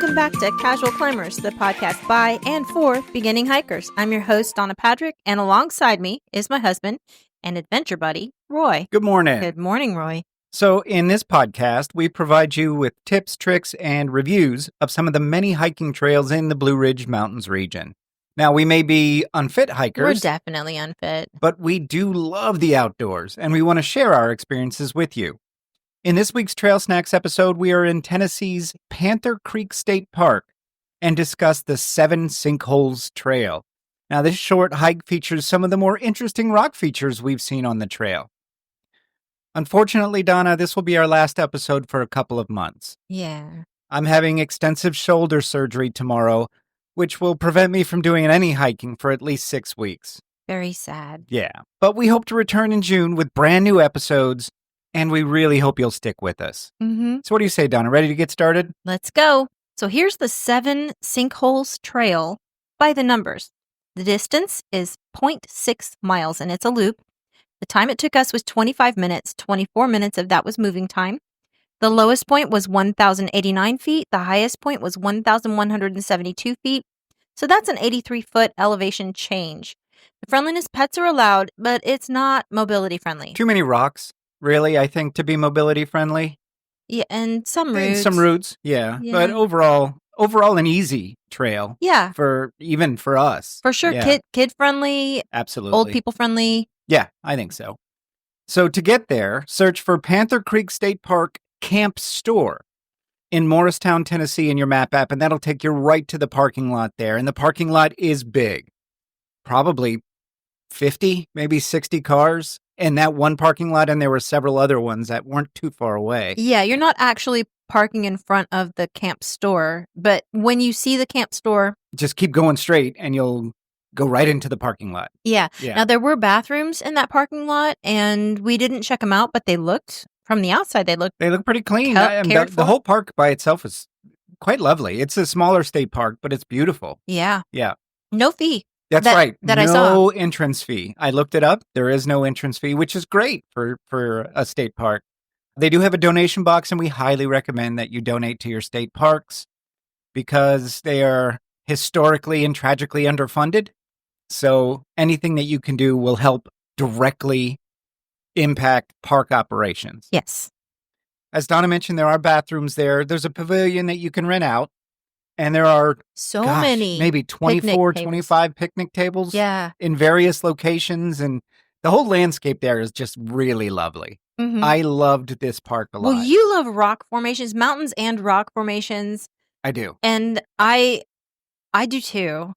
welcome back to Casual Climbers, the podcast by and for beginning hikers. I'm your host, Donna Patrick, and alongside me is my husband and adventure buddy, Roy. Good morning. Good morning, Roy. So in this podcast, we provide you with tips, tricks, and reviews of some of the many hiking trails in the Blue Ridge Mountains region. Now, we may be unfit hikers. We're definitely unfit. But we do love the outdoors, and we want to share our experiences with you. In this week's Trail Snacks episode, we are in Tennessee's Panther Creek State Park and discuss the Seven Sinkholes Trail. Now, this short hike features some of the more interesting rock features we've seen on the trail. Unfortunately, Donna, this will be our last episode for a couple of months. Yeah. I'm having extensive shoulder surgery tomorrow, which will prevent me from doing any hiking for at least 6 weeks. Very sad. Yeah. But we hope to return in June with brand new episodes, and we really hope you'll stick with us. Mm-hmm. So what do you say, Donna? Ready to get started? Let's go. So here's the Seven Sinkholes Trail by the numbers. The distance is 0.6 miles, and it's a loop. The time it took us was 25 minutes. 24 minutes of that was moving time. The lowest point was 1,089 feet. The highest point was 1,172 feet. So that's an 83-foot elevation change. The friendliness pets are allowed, but it's not mobility friendly. Too many rocks, really, I think, to be mobility friendly. Yeah, and some roots. And some roots, yeah. But overall an easy trail. Yeah. Even for us. For sure. Yeah. Kid friendly. Absolutely. Old people friendly. Yeah, I think so. So to get there, search for Panther Creek State Park Camp Store in Morristown, Tennessee in your map app, and that'll take you right to the parking lot there. And the parking lot is big. Probably 50, maybe 60 cars in that one parking lot, and there were several other ones that weren't too far away. Yeah, you're not actually parking in front of the camp store, but when you see the camp store, just keep going straight and you'll go right into the parking lot. Yeah. Now, there were bathrooms in that parking lot, and we didn't check them out, but they looked, from the outside, they look pretty clean. The whole park by itself is quite lovely. It's a smaller state park, but it's beautiful. Yeah. Yeah. No fee. That's right. I saw. No entrance fee. I looked it up. There is no entrance fee, which is great for a state park. They do have a donation box, and we highly recommend that you donate to your state parks because they are historically and tragically underfunded. So anything that you can do will help directly impact park operations. Yes. As Donna mentioned, there are bathrooms there. There's a pavilion that you can rent out. And there are many maybe 24, 25 picnic tables in various locations. And the whole landscape there is just really lovely. Mm-hmm. I loved this park a lot. Well, you love rock formations, mountains and rock formations. I do. And I do too.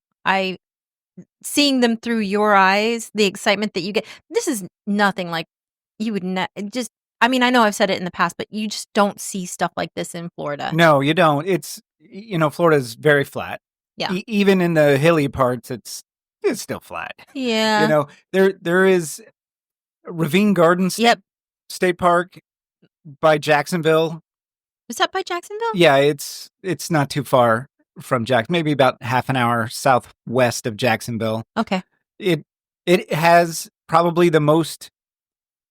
Seeing them through your eyes, the excitement that you get. This is nothing like you would I mean, I know I've said it in the past, but you just don't see stuff like this in Florida. No, you don't. It's, Florida's very flat. Yeah. Even in the hilly parts, it's still flat. Yeah. There is Ravine Gardens State Park by Jacksonville. Is that by Jacksonville? Yeah, it's not too far from maybe about half an hour southwest of Jacksonville. Okay. It has probably the most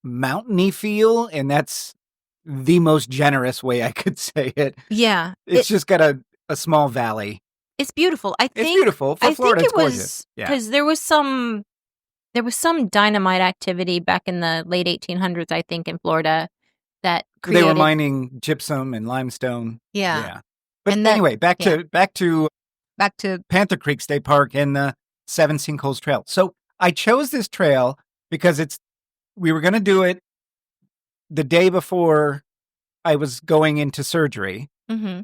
mountainy feel, and that's the most generous way I could say it. Yeah. It's just got a small valley. It's beautiful. It's beautiful. For Florida, it's gorgeous. Because there was some dynamite activity back in the late 1800s, I think, in Florida that created... They were mining gypsum and limestone. Yeah. But anyway, back to Panther Creek State Park and the Seven Sinkholes Trail. So I chose this trail because we were going to do it the day before I was going into surgery. Mm-hmm.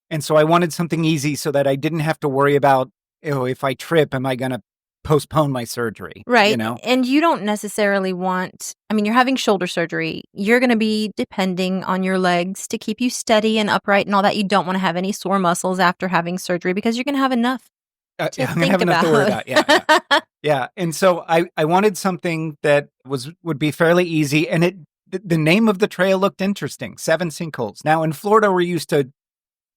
And so I wanted something easy so that I didn't have to worry about, if I trip, am I going to postpone my surgery? Right. And you don't necessarily you're having shoulder surgery. You're going to be depending on your legs to keep you steady and upright and all that. You don't want to have any sore muscles after having surgery because you're going to have enough to think about. Yeah. And so I wanted something that would be fairly easy. And the name of the trail looked interesting, Seven Sinkholes. Now in Florida, we're used to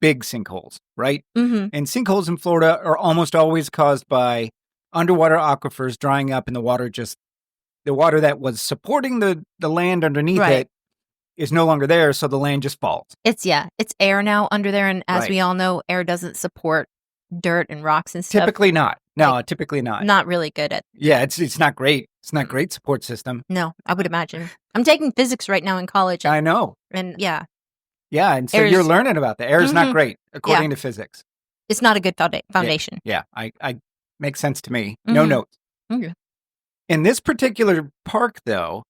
big sinkholes, right? Mm-hmm. And sinkholes in Florida are almost always caused by underwater aquifers drying up and the water that was supporting the land underneath it is no longer there, so the land just falls. It's air now under there, and as Right. we all know, air doesn't support dirt and rocks and stuff. Typically not. No, typically not. Not really good at. Yeah, it's not great. It's not great support system. No, I would imagine. I'm taking physics right now in college. I know. And yeah. Yeah, and so you're learning about that. Air is not great, according to physics. It's not a good foundation. Yeah, I makes sense to me. No notes. Okay. In this particular park, though,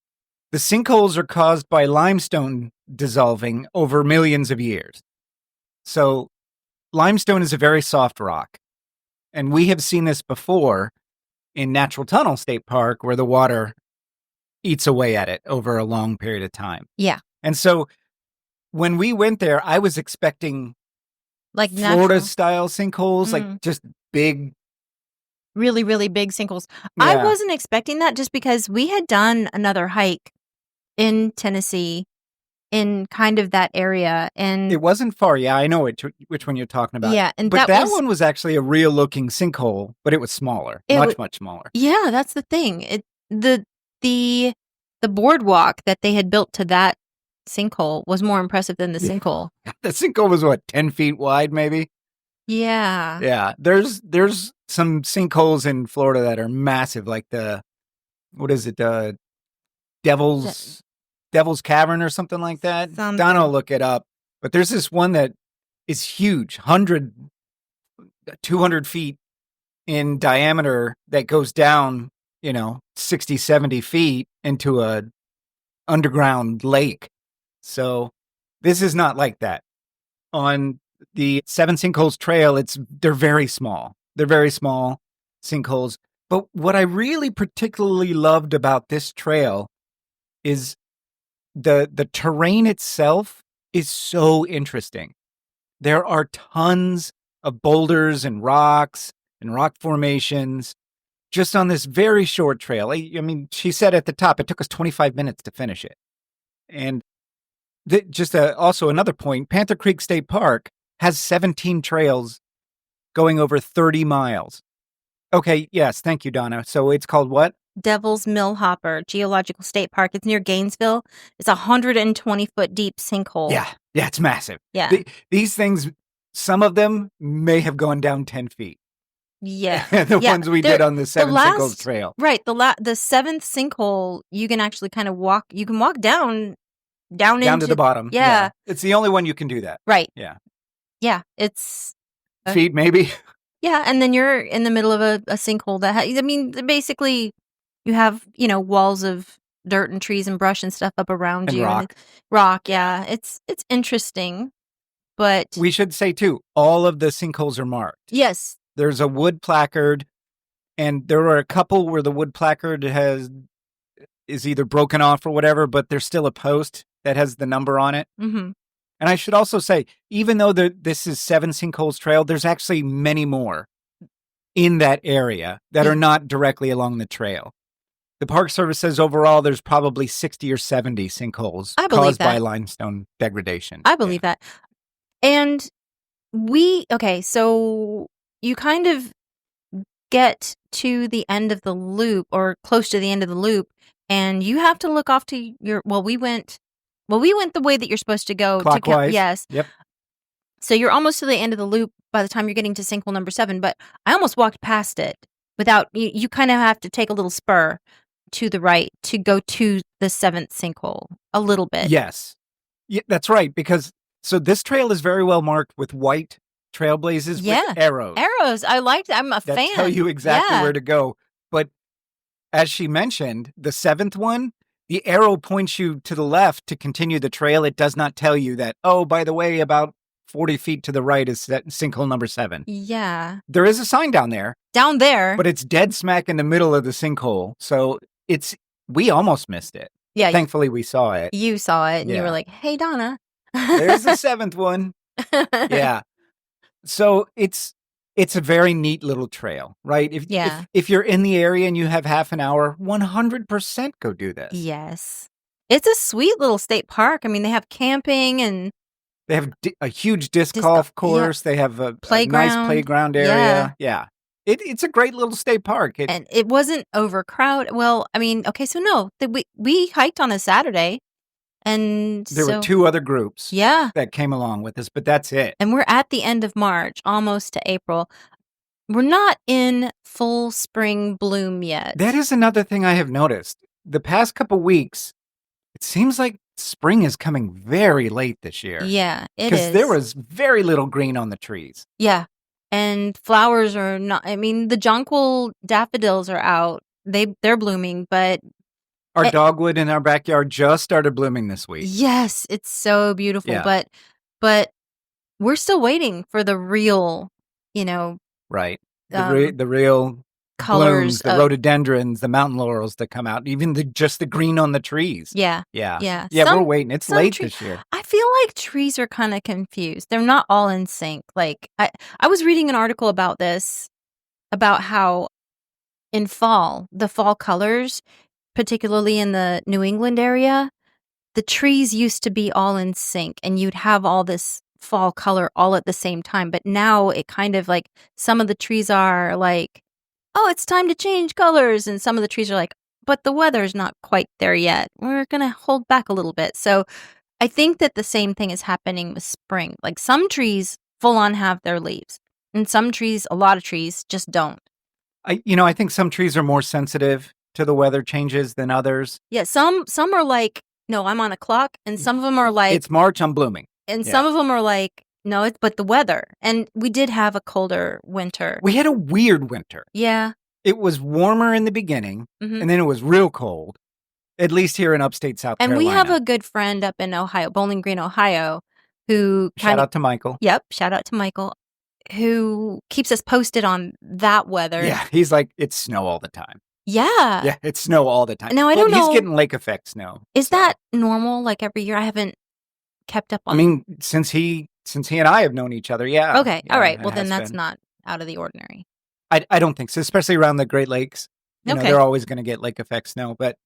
the sinkholes are caused by limestone dissolving over millions of years. So limestone is a very soft rock. And we have seen this before in Natural Tunnel State Park, where the water eats away at it over a long period of time. Yeah. And so when we went there, I was expecting like Florida-style sinkholes, like just big, really, really big sinkholes. Yeah. I wasn't expecting that just because we had done another hike in Tennessee in kind of that area. And it wasn't far. Yeah, I know which one you're talking about. Yeah. And but that one was actually a real looking sinkhole, but it was smaller, much smaller. Yeah, that's the thing. The boardwalk that they had built to that sinkhole was more impressive than the sinkhole. The sinkhole was what, 10 feet wide, maybe? Yeah. Yeah. There's some sinkholes in Florida that are massive, like what is it? Devil's Cavern or something like that. Donna will look it up. But there's this one that is huge, 200 feet in diameter that goes down, 60, 70 feet into a underground lake. So this is not like that. On the Seven Sinkholes Trail, they're very small. They're very small sinkholes. But what I really particularly loved about this trail is the terrain itself is so interesting. There are tons of boulders and rocks and rock formations just on this very short trail. I mean, she said at the top, it took us 25 minutes to finish it. And also another point, Panther Creek State Park has 17 trails going over 30 miles. Okay, yes, thank you, Donna. So it's called what? Devil's Mill Hopper Geological State Park. It's near Gainesville. It's a 120-foot deep sinkhole. Yeah, it's massive. Yeah. These things, some of them may have gone down 10 feet. Yeah. The ones we did on the Seven Sinkholes Trail. Right. The seventh sinkhole, you can actually kind of walk. You can walk down into to the bottom. Yeah. It's the only one you can do that. Right. Yeah. Yeah. It's feet, maybe. Yeah. And then you're in the middle of a sinkhole basically you have, walls of dirt and trees and brush and stuff up around you. Rock. And rock. Yeah. It's interesting, but we should say too, all of the sinkholes are marked. Yes. There's a wood placard, and there are a couple where the wood placard is either broken off or whatever, but there's still a post that has the number on it. Mm-hmm. And I should also say, even though this is Seven Sinkholes Trail, there's actually many more in that area that are not directly along the trail. The Park Service says overall there's probably 60 or 70 sinkholes caused by limestone degradation. I believe that. And so you kind of get to the end of the loop or close to the end of the loop, and you have to look off to we went the way that you're supposed to go. Clockwise. Yes. Yep. So you're almost to the end of the loop by the time you're getting to sinkhole number 7, but I almost walked past it without, you kind of have to take a little spur to the right to go to the 7th sinkhole a little bit. Yes. Yeah, that's right. Because so this trail is very well marked with white trailblazes with arrows. Arrows. I liked it. I'm a fan. That tell you exactly where to go. But as she mentioned, the 7th one, the arrow points you to the left to continue the trail. It does not tell you that, oh, by the way, about 40 feet to the right is that sinkhole number 7. Yeah. There is a sign down there. Down there. But it's dead smack in the middle of the sinkhole. So we almost missed it. Yeah. Thankfully, we saw it. You saw it and you were like, hey, Donna. There's the 7th one. Yeah. So it's a very neat little trail, right? If you're in the area and you have half an hour, 100% go do this. Yes. It's a sweet little state park. I mean, they have camping and they have a huge disc golf course. Yeah. They have a nice playground area. Yeah. It's a great little state park. And it wasn't overcrowded. Well, I mean, okay, so no, we hiked on a Saturday And There so, were 2 other groups yeah. that came along with us, but that's it. And we're at the end of March, almost to April. We're not in full spring bloom yet. That is another thing I have noticed. The past couple weeks, it seems like spring is coming very late this year. Yeah, it Because is. there was very little green on the trees. Yeah. And flowers are not, I mean, the jonquil daffodils are out. They're blooming, but Our dogwood in our backyard just started blooming this week. yes, it's so beautiful. Yeah. But we're still waiting for the real, Right. The real colors blooms, the rhododendrons, the mountain laurels that come out, even just the green on the trees. Yeah. Yeah. Yeah. Yeah, we're waiting. It's late this year. I feel like trees are kind of confused. They're not all in sync. Like I was reading an article about this, about how in fall, the fall colors, particularly in the New England area, the trees used to be all in sync and you'd have all this fall color all at the same time. But now it kind of like some of the trees are like, oh, it's time to change colors. And some of the trees are like, but the weather's not quite there yet. We're going to hold back a little bit. So I think that the same thing is happening with spring. Like some trees full on have their leaves and some trees, a lot of trees just don't. I think some trees are more sensitive to the weather changes than others. Yeah, some are like, no, I'm on a clock, and some of them are like, it's March, I'm blooming. And some of them are like, no, it's but the weather. And we did have a colder winter. We had a weird winter. Yeah. It was warmer in the beginning, and then it was real cold, at least here in upstate South Carolina. And we have a good friend up in Ohio, Bowling Green, Ohio, who shout out to Michael. Yep, shout out to Michael, who keeps us posted on that weather. Yeah, he's like, it's snow all the time. Yeah. Yeah, it's snow all the time. Now, I don't know. He's getting lake effect snow. Is that normal, like every year? I haven't kept up on I mean, since he and I have known each other, yeah. Okay, yeah, all right. Well, then that's not out of the ordinary. I don't think so, especially around the Great Lakes. You know, they're always going to get lake effect snow. But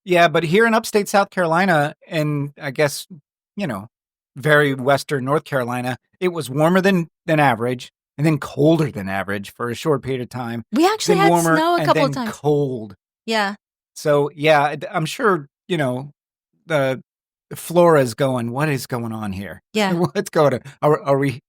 yeah, but here in upstate South Carolina, and I guess, very western North Carolina, it was warmer than average, and then colder than average for a short period of time. We actually had warmer, snow a and couple then of times. Cold. Yeah. So yeah, I'm sure, the flora's going, what is going on here? Yeah. What's going on?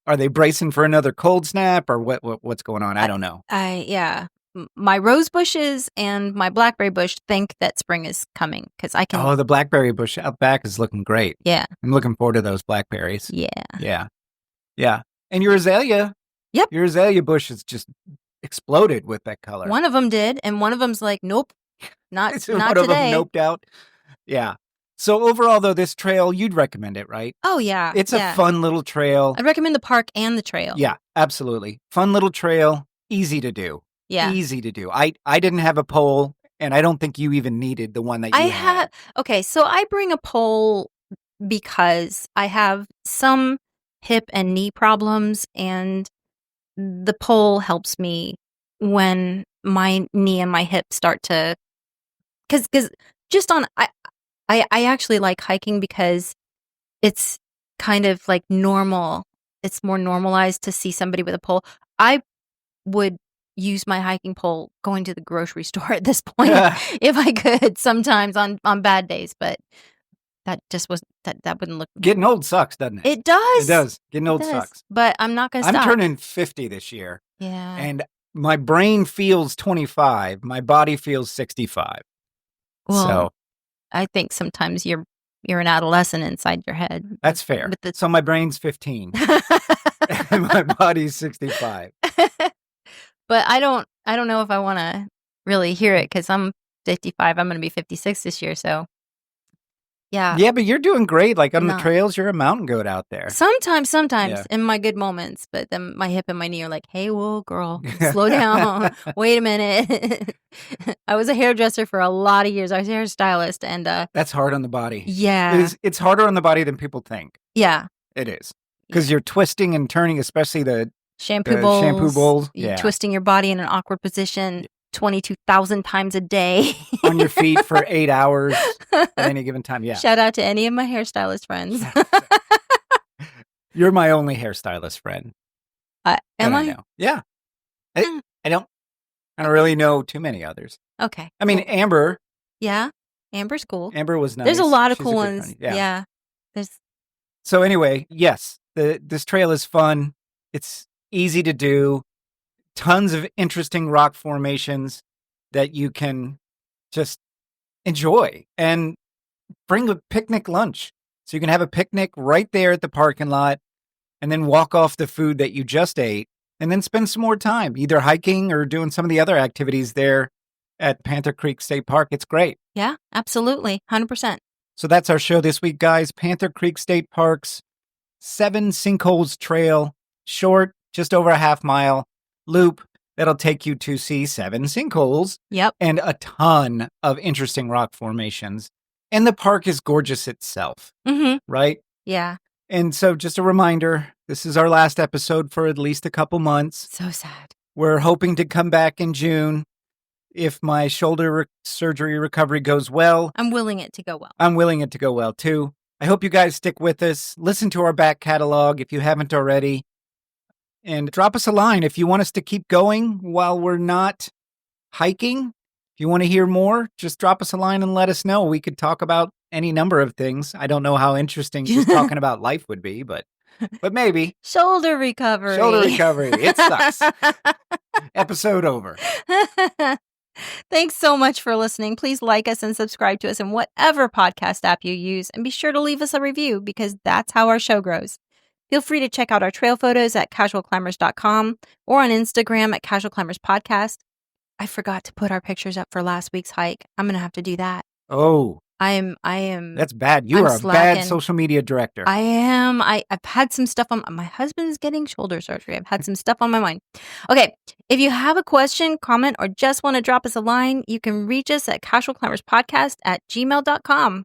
Are they bracing for another cold snap or what's going on? I don't know. Yeah. My rose bushes and my blackberry bush think that spring is coming because I can. Oh, the blackberry bush out back is looking great. Yeah. I'm looking forward to those blackberries. Yeah. Yeah. Yeah. And your azalea. Yep. Your azalea bush has just exploded with that color. One of them did. And one of them's like, nope, not one today. One of them noped out. Yeah. So overall, though, this trail, you'd recommend it, right? Oh, yeah. It's a fun little trail. I recommend the park and the trail. Yeah, absolutely. Fun little trail. Easy to do. Yeah. Easy to do. I didn't have a pole, and I don't think you even needed the one that you had. Okay, so I bring a pole because I have some hip and knee problems, and the pole helps me when my knee and my hip start to... Because just on... I actually like hiking because it's kind of like normal. It's more normalized to see somebody with a pole. I would use my hiking pole going to the grocery store at this point if I could sometimes on bad days, but that just was that wouldn't look... Getting old sucks, doesn't it? It does. It does. Getting old sucks. But I'm not going to stop. I'm turning 50 this year. Yeah. And my brain feels 25. My body feels 65. Well, so I think sometimes you're an adolescent inside your head. That's fair. So my brain's 15 and my body's 65. But I don't know if I want to really hear it because I'm 55. I'm going to be 56 this year. So yeah. Yeah, but you're doing great. Like on the trails, you're a mountain goat out there. Sometimes in my good moments. But then my hip and my knee are like, hey, whoa, girl, slow down. Wait a minute. I was a hairdresser for a lot of years. I was a hairstylist. And that's hard on the body. Yeah. It's harder on the body than people think. Yeah. It is. Because you're twisting and turning, especially the shampoo bowls. Yeah. Twisting your body in an awkward position 22,000 times a day. On your feet for 8 hours at any given time. Yeah. Shout out to any of my hairstylist friends. You're my only hairstylist friend. Am I? Know. Yeah. I don't really know too many others. Okay. I mean, Amber. Yeah. Amber's cool. Amber was nice. There's a lot of She's cool good ones. friend. Yeah. There's So anyway, yes, this trail is fun. It's easy to do. Tons of interesting rock formations that you can just enjoy and bring a picnic lunch. So you can have a picnic right there at the parking lot and then walk off the food that you just ate and then spend some more time either hiking or doing some of the other activities there at Panther Creek State Park. It's great. Yeah, absolutely. 100%. So that's our show this week, guys. Panther Creek State Park's Seven Sinkholes Trail, short, just over a half mile loop that'll take you to see 7 sinkholes. Yep. And a ton of interesting rock formations. And the park is gorgeous itself, right? Yeah. And so just a reminder, this is our last episode for at least a couple months. So sad. We're hoping to come back in June if my shoulder surgery recovery goes well. I'm willing it to go well. I'm willing it to go well, too. I hope you guys stick with us. Listen to our back catalog if you haven't already. And drop us a line if you want us to keep going while we're not hiking. If you want to hear more, just drop us a line and let us know. We could talk about any number of things. I don't know how interesting just talking about life would be, but maybe. Shoulder recovery. Shoulder recovery. It sucks. Episode over. Thanks so much for listening. Please like us and subscribe to us in whatever podcast app you use. And be sure to leave us a review because that's how our show grows. Feel free to check out our trail photos at casualclimbers.com or on Instagram at Casual Climbers Podcast. I forgot to put our pictures up for last week's hike. I'm going to have to do that. Oh. I am. That's bad. You are a bad social media director. I am. I've had some stuff on. My husband's getting shoulder surgery. I've had some stuff on my mind. Okay. If you have a question, comment, or just want to drop us a line, you can reach us at casualclimberspodcast@gmail.com.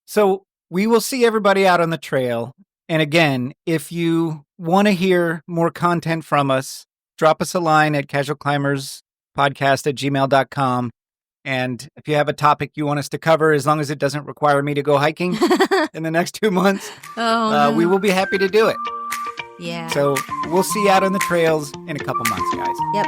So we will see everybody out on the trail. And again, if you want to hear more content from us, drop us a line at casualclimberspodcast@gmail.com. And if you have a topic you want us to cover, as long as it doesn't require me to go hiking in the next 2 months, we will be happy to do it. Yeah. So we'll see you out on the trails in a couple months, guys. Yep.